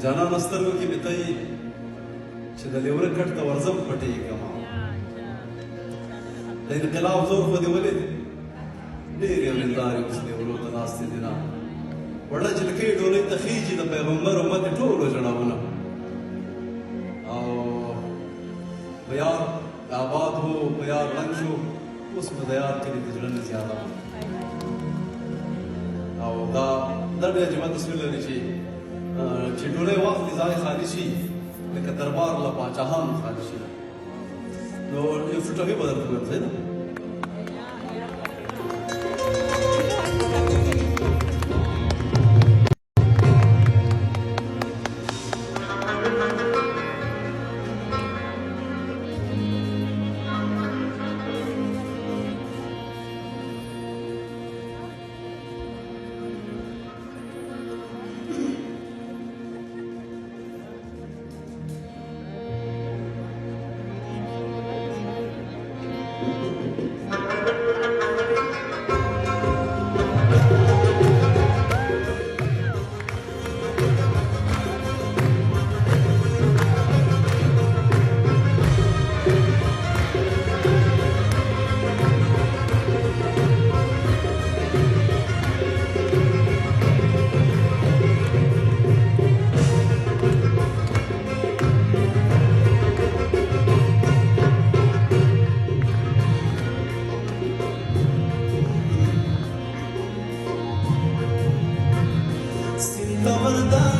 جانان سترګو کې مې ته یې چې د لیوره کټ ته ورځم پټېږم د انقلاب زور خو دې ولید ډېرې اورېندارې اوس لیورو ته ناستې دي نه وړه جلکۍ ډولۍ ته خېږي د پیغمبر امت ټولو ژړاونه او په یار آباد هو په یار رنګ شو اوس مې د یار کلي د زړه نه زیاده او دا ډېر عجیبه تصویر لري چې ډولۍ واخلي ځای خالي شي لکه دربار له پاچاهانو خالي شي نو یو څه ټکي به درته ووایم صحیح ده Tavırda